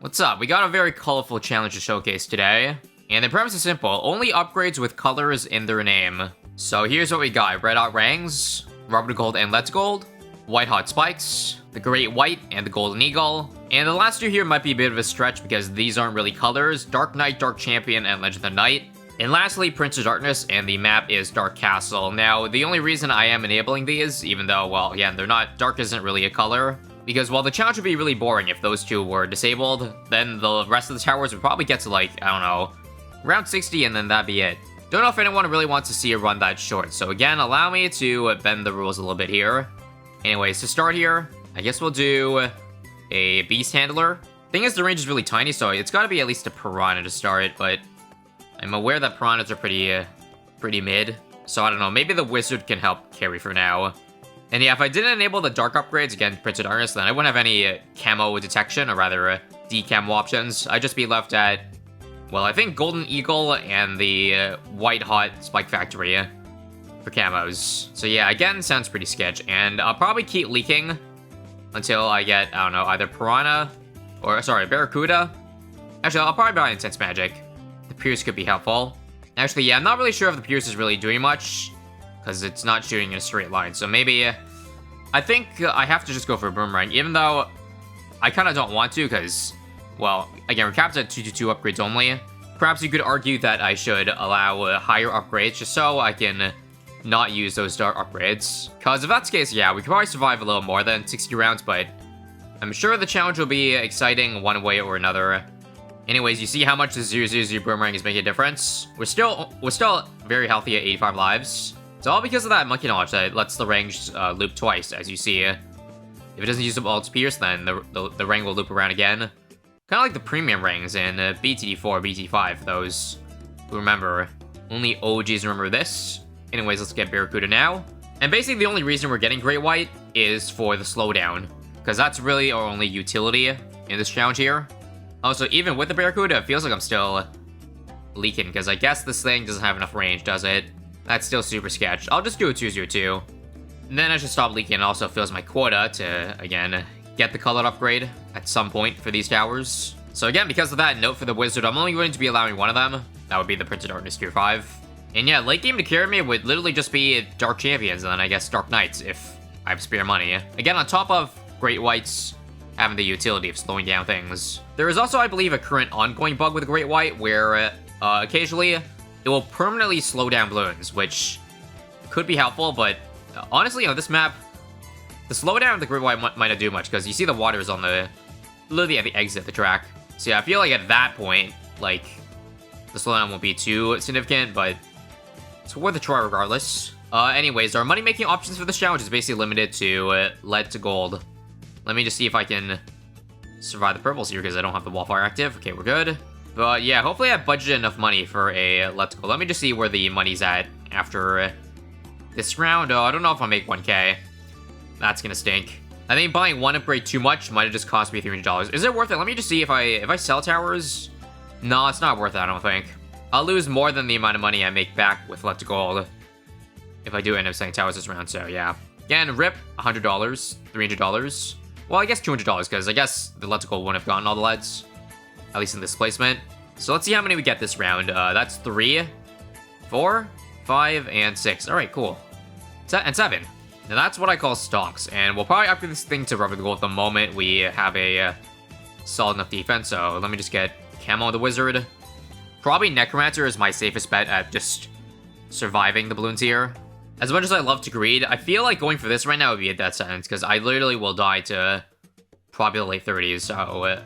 What's up? We got a very colorful challenge to showcase today. And the premise is simple, only upgrades with colors in their name. So here's what we got. Red Hot Rangs, Rubber Gold and Let's Gold, White Hot Spikes, the Great White and the Golden Eagle. And the last two here might be a bit of a stretch because these aren't really colors. Dark Knight, Dark Champion, and Legend of the Night. And lastly, Prince of Darkness, and the map is Dark Castle. Now, the only reason I am enabling these, even though, well, again, they're not, dark isn't really a color, because while the challenge would be really boring if those two were disabled, then the rest of the towers would probably get to, like, I don't know, around 60, and then that'd be it. Don't know if anyone really wants to see a run that short, so again, allow me to bend the rules a little bit here. Anyways, to start here, I guess we'll do a Beast Handler. Thing is, the range is really tiny, so it's gotta be at least a Piranha to start, but I'm aware that Piranhas are pretty mid, so I don't know, maybe the Wizard can help carry for now. And yeah, if I didn't enable the dark upgrades, again, Prince of Darkness, then I wouldn't have any camo detection, or rather, decamo options. I'd just be left at, well, I think Golden Eagle and the White Hot Spike Factory for camos. So yeah, again, sounds pretty sketch, and I'll probably keep leaking until I get, I don't know, either Piranha, or, sorry, Barracuda. Actually, I'll probably buy Intense Magic. The Pierce could be helpful. Actually, yeah, I'm not really sure if the Pierce is really doing much, because it's not shooting in a straight line. So maybe, I think I have to just go for a Boomerang, even though I kind of don't want to, because, well, again, we're capped at 222 upgrades only. Perhaps you could argue that I should allow higher upgrades, just so I can not use those dark upgrades. Because if that's the case, yeah, we could probably survive a little more than 60 rounds, but I'm sure the challenge will be exciting one way or another. Anyways, you see how much the 000 Boomerang is making a difference? We're still very healthy at 85 lives. It's all because of that Monkey Knowledge that lets the range loop twice, as you see. If it doesn't use up all its Pierce, then the ring will loop around again. Kind of like the premium rings in BTD4, BTD5, those who remember. Only OGs remember this. Anyways, let's get Barracuda now. And basically the only reason we're getting Great White is for the slowdown, because that's really our only utility in this challenge here. Also, even with the Barracuda, it feels like I'm still leaking, because I guess this thing doesn't have enough range, does it? That's still super sketch. I'll just do a 202. And then I should stop leaking. It also fills my quota to, again, get the colored upgrade at some point for these towers. So again, because of that, note for the Wizard, I'm only going to be allowing one of them. That would be the Prince of Darkness Tier 5. And yeah, late game to carry me would literally just be Dark Champions, and then I guess Dark Knights if I have spare money. Again, on top of Great Whites having the utility of slowing down things. There is also, I believe, a current ongoing bug with Great White where occasionally it will permanently slow down balloons, which could be helpful, but honestly, on this map, the slowdown of the Great White might not do much, because you see the water is on literally at the exit of the track. So yeah, I feel like at that point, like, the slowdown won't be too significant, but it's worth a try regardless. Anyways, our money-making options for this challenge is basically limited to lead to gold. Let me just see if I can survive the purples here, because I don't have the Wallfire active. Okay, we're good. But yeah, hopefully I budgeted enough money for a Let's Go. Let me just see where the money's at after this round. Oh, I don't know if I'll make 1k. That's gonna stink. I think buying one upgrade too much might have just cost me $300. Is it worth it? Let me just see if I sell towers. No, it's not worth it, I don't think. I'll lose more than the amount of money I make back with Let's Gold if I do end up selling towers this round, so yeah. Again, rip $100, $300. Well, I guess $200, because I guess the Let's Gold wouldn't have gotten all the leads. At least in this placement. So let's see how many we get this round. That's 3, 4, 5, and 6. Alright, cool. And 7. Now that's what I call stocks. And we'll probably upgrade this thing to Rubber Gold the moment we have a solid enough defense. So let me just get Camo the Wizard. Probably Necromancer is my safest bet at just surviving the balloons here. As much as I love to greed, I feel like going for this right now would be a death sentence, because I literally will die to probably the late 30s. So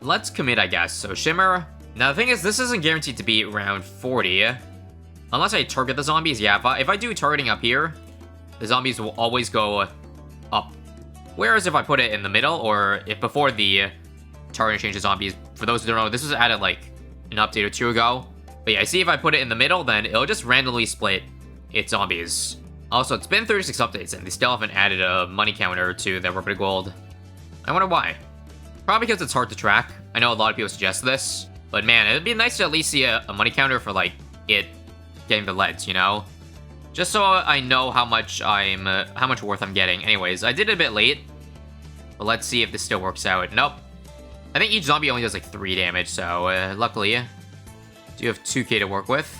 let's commit, I guess. So Shimmer. Now the thing is, this isn't guaranteed to be around 40. Unless I target the zombies. Yeah, if I do targeting up here, the zombies will always go up. Whereas if I put it in the middle, or if before the targeting changes zombies, for those who don't know, this was added like an update or two ago. But yeah, I see if I put it in the middle, then it'll just randomly split its zombies. Also, it's been 36 updates, and they still haven't added a money counter to the Rubber Gold. I wonder why. Probably because it's hard to track. I know a lot of people suggest this, but man, it'd be nice to at least see a money counter for, like, it getting the leads, you know? Just so I know how much worth I'm getting. Anyways, I did it a bit late, but let's see if this still works out. Nope. I think each zombie only does like 3 damage, so luckily, do have 2k to work with.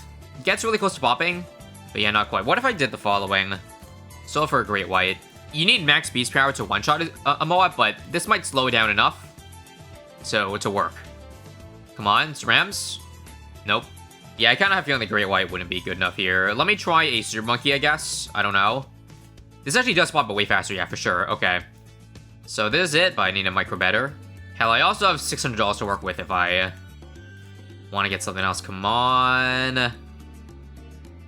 Gets really close to popping, but yeah, not quite. What if I did the following? So for a Great White, you need max beast power to one-shot a Moab, but this might slow it down enough to work. Come on, Rams. Nope. Yeah, I kind of have a feeling the Great White wouldn't be good enough here. Let me try a Super Monkey, I guess. I don't know. This actually does pop, but way faster, yeah, for sure. Okay. So this is it, but I need a micro better. Hell, I also have $600 to work with if I want to get something else. Come on.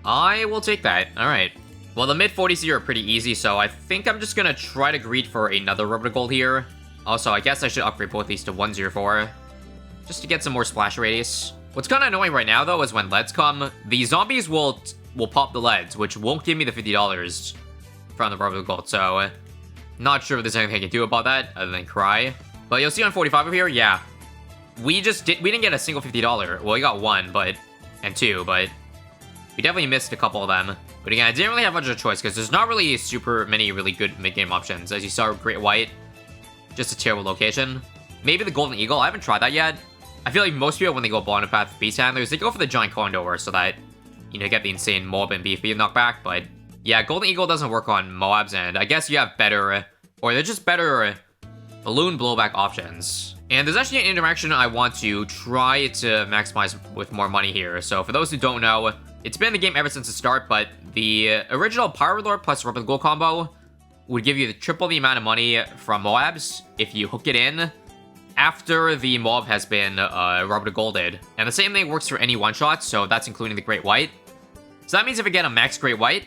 I will take that. All right. Well, the mid-40s here are pretty easy, so I think I'm just going to try to greed for another rubber gold here. Also, I guess I should upgrade both these to 104, just to get some more splash radius. What's kind of annoying right now, though, is when leads come, the zombies will pop the leads, which won't give me the $50 from the rubber gold, so not sure if there's anything I can do about that other than cry. But you'll see on 45 over here, yeah, we didn't get a single $50. Well, we got one, and two, but we definitely missed a couple of them. But again, I didn't really have much of a choice because there's not really super many really good mid-game options. As you saw, Great White, just a terrible location. Maybe the Golden Eagle, I haven't tried that yet. I feel like most people, when they go bottom path beast handlers, they go for the Giant Condor so that, you know, get the insane Moab and beef being knocked back. But yeah, Golden Eagle doesn't work on Moabs, and I guess you have better, or they're just better balloon blowback options. And there's actually an interaction I want to try to maximize with more money here. So for those who don't know, it's been in the game ever since the start, but the original Power Lord plus Rubber Gold combo would give you triple the amount of money from Moabs if you hook it in after the Moab has been Rubber Golded. And the same thing works for any one-shot, so that's including the Great White. So that means if I get a max Great White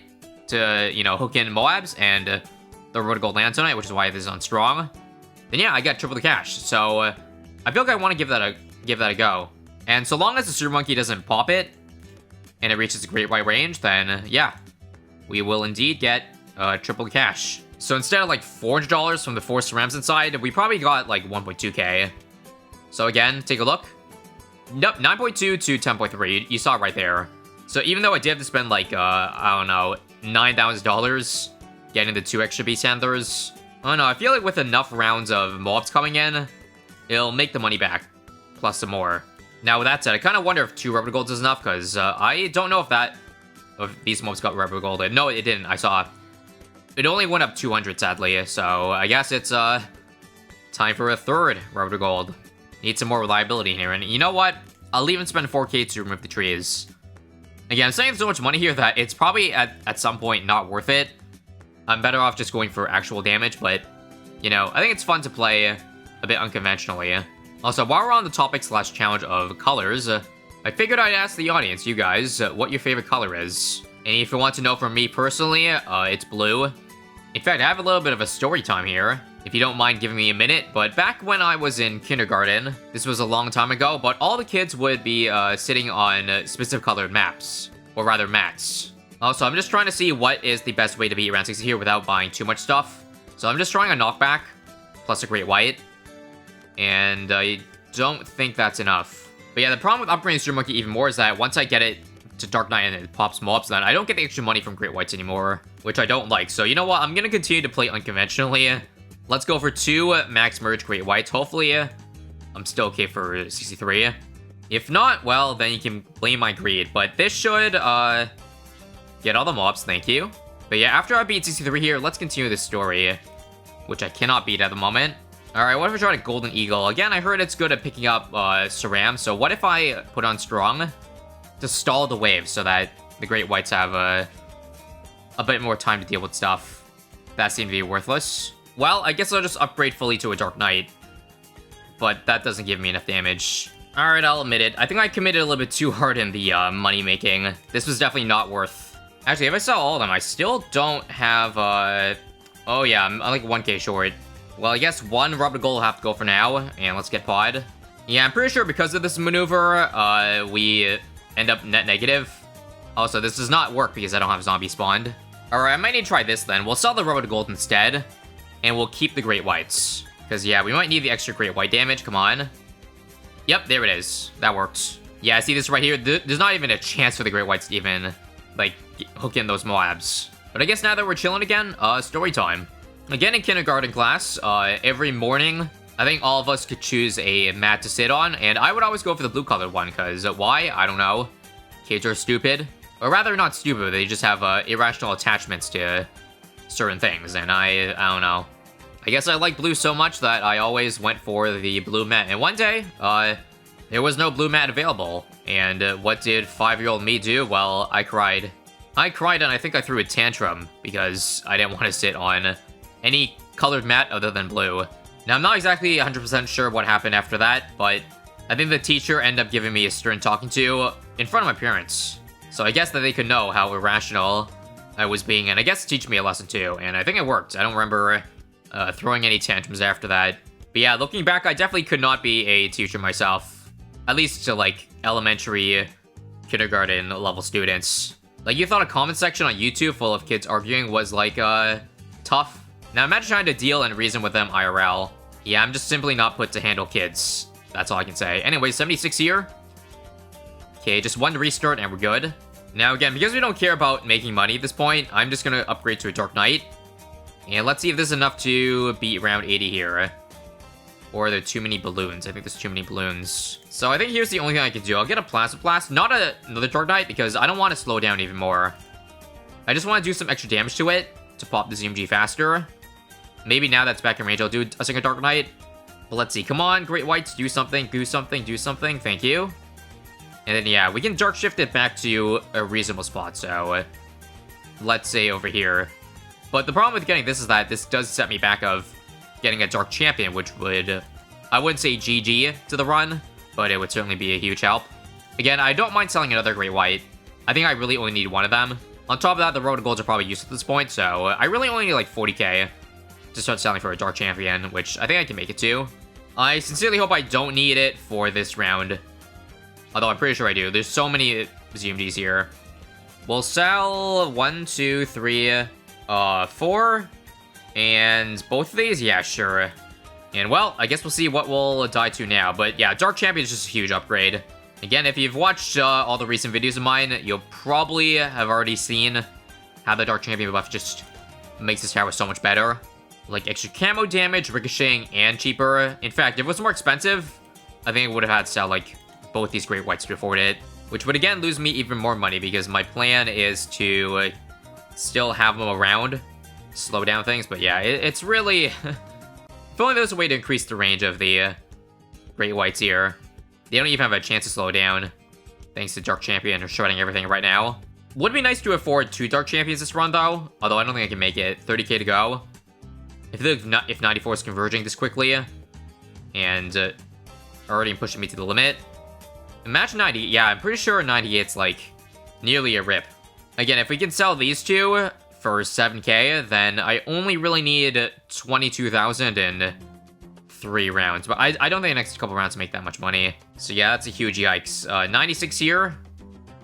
to, you know, hook in Moabs and the Rubber Gold lands on it, which is why this is on strong, then yeah, I got triple the cash. So I feel like I want to give that a go. And so long as the Super Monkey doesn't pop it, and it reaches the Great White range, then yeah, we will indeed get triple cash. So instead of like $400 from the 4 cerams inside, we probably got like 1.2k. So again, take a look. Nope, 9.2 to 10.3. You saw it right there. So even though I did have to spend like, I don't know, $9,000 getting the 2 extra beast handlers, I don't know, I feel like with enough rounds of mobs coming in, it'll make the money back, plus some more. Now, with that said, I kind of wonder if 2 rubber golds is enough, because I don't know if these mobs got rubber golded. No, it didn't. I saw it only went up 200, sadly, so I guess it's time for a 3rd rubber gold. Need some more reliability here, and you know what? I'll even spend 4k to remove the trees. Again, I'm saving so much money here that it's probably at some point not worth it. I'm better off just going for actual damage, but, you know, I think it's fun to play a bit unconventionally. Also, while we're on the topic/challenge of colors, I figured I'd ask the audience, you guys, what your favorite color is. And if you want to know from me personally, it's blue. In fact, I have a little bit of a story time here, if you don't mind giving me a minute. But back when I was in kindergarten, this was a long time ago, but all the kids would be sitting on specific colored maps, or rather mats. Also, I'm just trying to see what is the best way to beat round 60 here without buying too much stuff. So I'm just trying a knockback, plus a Great White. And I don't think that's enough. But yeah, the problem with upgrading Super Monkey even more is that once I get it to Dark Knight and it pops mobs, then I don't get the extra money from Great Whites anymore, which I don't like. So you know what? I'm going to continue to play unconventionally. Let's go for 2 max merge Great Whites. Hopefully, I'm still okay for 63. If not, well, then you can blame my greed. But this should get all the mobs, thank you. But yeah, after I beat 63 here, let's continue this story, which I cannot beat at the moment. Alright, what if I try a Golden Eagle? Again, I heard it's good at picking up Ceram, so what if I put on Strong to stall the waves so that the Great Whites have a bit more time to deal with stuff that seem to be worthless? Well, I guess I'll just upgrade fully to a Dark Knight, but that doesn't give me enough damage. Alright, I'll admit it. I think I committed a little bit too hard in the money making. This was definitely not worth. Actually, if I sell all of them, I still don't have oh yeah, I'm like 1k short. Well, I guess 1 rubber gold will have to go for now, and let's get pod. Yeah, I'm pretty sure because of this maneuver, we end up net negative. Also, this does not work because I don't have zombie spawned. Alright, I might need to try this then. We'll sell the rubber gold instead, and we'll keep the Great Whites. Because, yeah, we might need the extra Great White damage. Come on. Yep, there it is. That works. Yeah, see this right here? There's not even a chance for the Great Whites to even, like, hook in those Moabs. But I guess now that we're chilling again, story time. Again, in kindergarten class, every morning, I think all of us could choose a mat to sit on, and I would always go for the blue colored one, because why? I don't know. Kids are stupid. Or rather, not stupid, they just have irrational attachments to certain things, and I don't know. I guess I like blue so much that I always went for the blue mat. And one day, there was no blue mat available. And what did 5-year-old me do? Well, I cried. I cried and I think I threw a tantrum because I didn't want to sit on any colored mat other than blue. Now, I'm not exactly 100% sure what happened after that, but I think the teacher ended up giving me a stern talking to in front of my parents. So I guess that they could know how irrational I was being, and I guess teach me a lesson too. And I think it worked. I don't remember throwing any tantrums after that. But yeah, looking back, I definitely could not be a teacher myself. At least to, like, elementary, kindergarten level students. Like, you thought a comment section on YouTube full of kids arguing was, like, tough? Now imagine trying to deal and reason with them IRL. Yeah, I'm just simply not put to handle kids. That's all I can say. Anyway, 76 here. Okay, just one restart and we're good. Now again, because we don't care about making money at this point, I'm just gonna upgrade to a Dark Knight. And let's see if this is enough to beat round 80 here. Or are there too many balloons? I think there's too many balloons. So I think here's the only thing I can do. I'll get a Plasma Blast, not another Dark Knight, because I don't want to slow down even more. I just want to do some extra damage to it to pop the ZMG faster. Maybe now that's back in range, I'll do a second Dark Knight. But let's see. Come on, Great Whites, do something, do something, do something. Thank you. And then, yeah, we can Dark Shift it back to a reasonable spot, so let's say over here. But the problem with getting this is that this does set me back of getting a Dark Champion, which would, I wouldn't say GG to the run, but it would certainly be a huge help. Again, I don't mind selling another Great White. I think I really only need one of them. On top of that, the Road to Golds are probably useless at this point, so I really only need like 40k to start selling for a Dark Champion, which I think I can make it to. I sincerely hope I don't need it for this round. Although I'm pretty sure I do. There's so many ZMGs here. We'll sell 1, 2, 3, 4. And both of these? Yeah, sure. And well, I guess we'll see what we'll die to now. But yeah, Dark Champion is just a huge upgrade. Again, if you've watched all the recent videos of mine, you'll probably have already seen how the Dark Champion buff just makes this tower so much better. Like extra camo damage, ricocheting, and cheaper. In fact, if it was more expensive, I think it would have had to sell like both these Great Whites to afford it. Which would again lose me even more money because my plan is to still have them around. Slow down things, but yeah, it's really... if only there's a way to increase the range of the Great Whites here. They don't even have a chance to slow down, thanks to Dark Champion or shredding everything right now. Would be nice to afford 2 Dark Champions this run, though, although I don't think I can make it. 30k to go. If 94 is converging this quickly, and already pushing me to the limit. Imagine 90, yeah, I'm pretty sure 98's like nearly a rip. Again, if we can sell these two for 7k, then I only really need 22,000 in 3 rounds. But I don't think the next couple rounds make that much money. So yeah, that's a huge yikes. 96 here,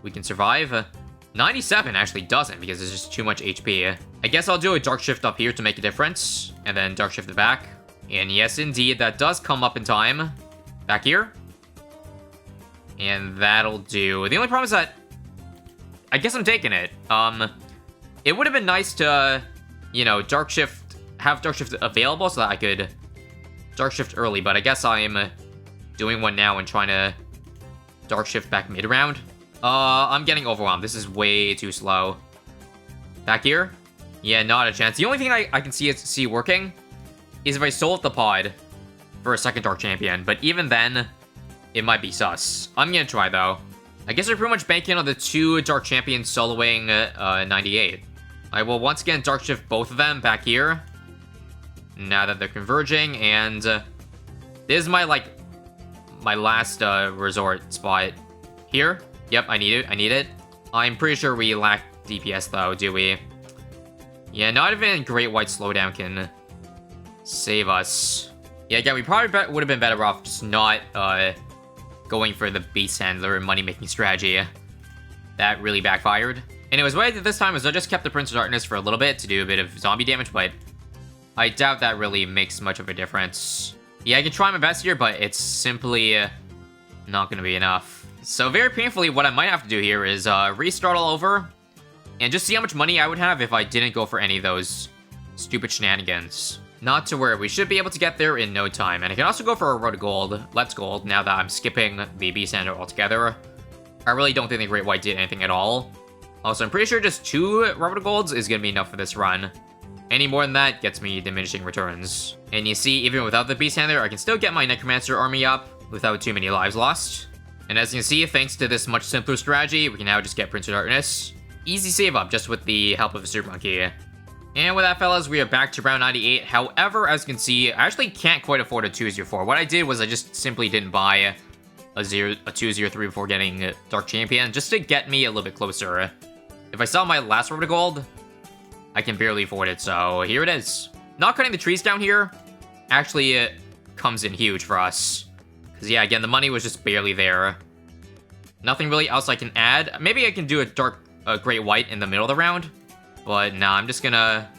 we can survive. 97 actually doesn't because there's just too much HP. I guess I'll do a Dark Shift up here to make a difference, and then Dark Shift it back. And yes, indeed, that does come up in time. Back here. And that'll do. The only problem is that I guess I'm taking it. It would have been nice to, you know, have Dark Shift available so that I could Dark Shift early, but I guess I'm doing one now and trying to Dark Shift back mid-round. I'm getting overwhelmed. This is way too slow. Back here? Yeah, not a chance. The only thing I can see working is if I sold the pod for a second Dark Champion, but even then, it might be sus. I'm gonna try, though. I guess we're pretty much banking on the 2 Dark Champions soloing 98. I will once again Dark Shift both of them back here, now that they're converging, and this is my last resort spot here. Yep, I need it. I'm pretty sure we lack DPS, though, do we? Yeah, not even Great White Slowdown can save us. Yeah, again, we probably would have been better off just not going for the Beast Handler and money-making strategy. That really backfired. Anyways, what I did this time is I just kept the Prince of Darkness for a little bit to do a bit of zombie damage, but I doubt that really makes much of a difference. Yeah, I can try my best here, but it's simply not going to be enough. So very painfully, what I might have to do here is restart all over and just see how much money I would have if I didn't go for any of those stupid shenanigans. Not to worry, we should be able to get there in no time. And I can also go for a Road to Gold, Let's Gold, now that I'm skipping the B Sander altogether. I really don't think the Great White did anything at all. Also, I'm pretty sure just 2 Road to Golds is going to be enough for this run. Any more than that gets me diminishing returns. And you see, even without the B Sander, I can still get my Necromancer army up without too many lives lost. And as you can see, thanks to this much simpler strategy, we can now just get Prince of Darkness. Easy save up just with the help of a Super Monkey. And with that, fellas, we are back to round 98. However, as you can see, I actually can't quite afford a 2-0-4. What I did was I just simply didn't buy a 2-0-3 before getting Dark Champion, just to get me a little bit closer. If I sell my last Road to Gold, I can barely afford it, so here it is. Not cutting the trees down here actually comes in huge for us. Because, yeah, again, the money was just barely there. Nothing really else I can add. Maybe I can do a Great White in the middle of the round. But nah, I'm just gonna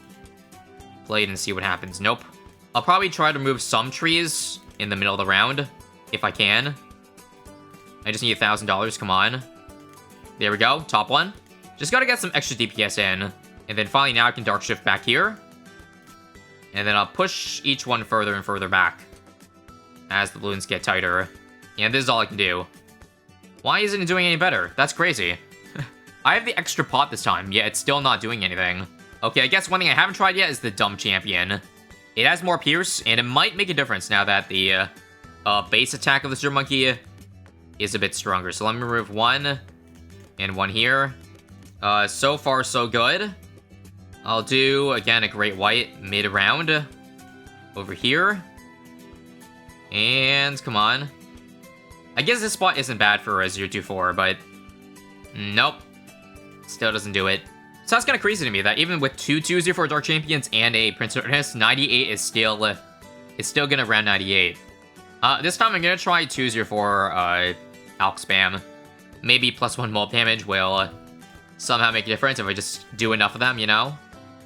play it and see what happens. Nope. I'll probably try to move some trees in the middle of the round, if I can. I just need $1,000, come on. There we go, top one. Just gotta get some extra DPS in. And then finally now I can Dark Shift back here. And then I'll push each one further and further back as the balloons get tighter. And this is all I can do. Why isn't it doing any better? That's crazy. I have the extra pot this time, yet it's still not doing anything. Okay, I guess one thing I haven't tried yet is the Dumb Champion. It has more Pierce, and it might make a difference now that the base attack of the Super Monkey is a bit stronger. So let me remove 1 and 1 here. So far, so good. I'll do, again, a Great White mid-round over here. And, come on. I guess this spot isn't bad for a 0-2-4, but nope. Still doesn't do it. So that's kind of crazy to me that even with 2 2-0-4 Dark Champions and a Prince of Darkness, 98 is still gonna round 98. This time I'm gonna try 2-0-4 Alk Spam. Maybe +1 mob damage will somehow make a difference if I just do enough of them, you know?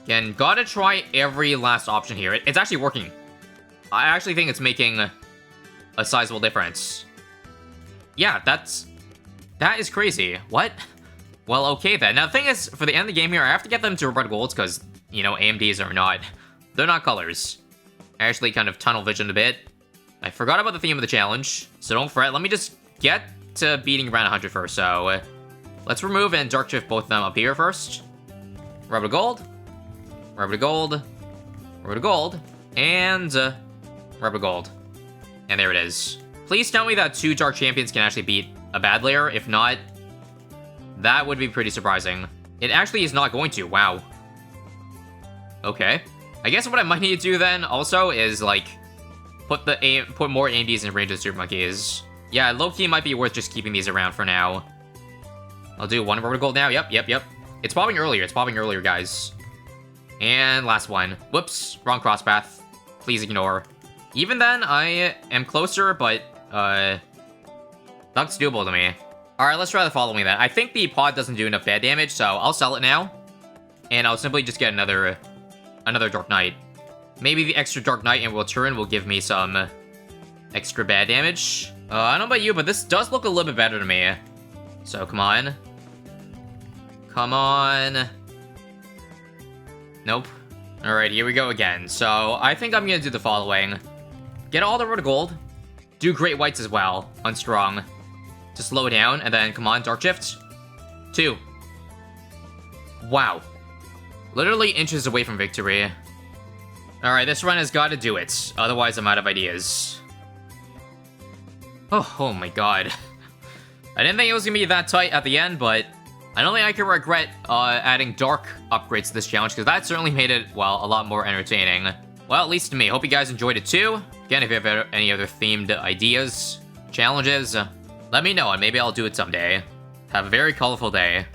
Again, gotta try every last option here. It's actually working. I actually think it's making a sizable difference. Yeah, that is crazy. What? Well, okay then. Now, the thing is, for the end of the game here, I have to get them to red golds because, you know, AMDs are not... They're not colors. I actually kind of tunnel visioned a bit. I forgot about the theme of the challenge, so don't fret. Let me just get to beating around 100 first, so... let's remove and Dark Shift both of them up here first. Rubber gold. Rubber gold. Rubber gold. And, rubber gold. And there it is. Please tell me that 2 Dark Champions can actually beat a bad layer. If not... that would be pretty surprising. It actually is not going to. Wow. Okay. I guess what I might need to do then also is like put more AMDs in range of Super Monkeys. Yeah, low-key might be worth just keeping these around for now. I'll do 1 rubber gold now. Yep. It's popping earlier, guys. And last one. Whoops, wrong cross path. Please ignore. Even then, I am closer, but that's doable to me. Alright, let's try the following then. I think the pod doesn't do enough bad damage, so I'll sell it now. And I'll simply just get another Dark Knight. Maybe the extra Dark Knight in return will give me some extra bad damage. I don't know about you, but this does look a little bit better to me. So, come on. Come on. Nope. Alright, here we go again. So, I think I'm gonna do the following. Get all the road to gold. Do Great Whites as well. Unstrong. To slow down, and then, come on, Dark Shift. 2. Wow. Literally inches away from victory. Alright, this run has got to do it. Otherwise, I'm out of ideas. Oh my god. I didn't think it was going to be that tight at the end, but I don't think I can regret adding Dark upgrades to this challenge, because that certainly made it, well, a lot more entertaining. Well, at least to me. Hope you guys enjoyed it too. Again, if you have any other themed ideas, challenges, let me know, and maybe I'll do it someday. Have a very colorful day.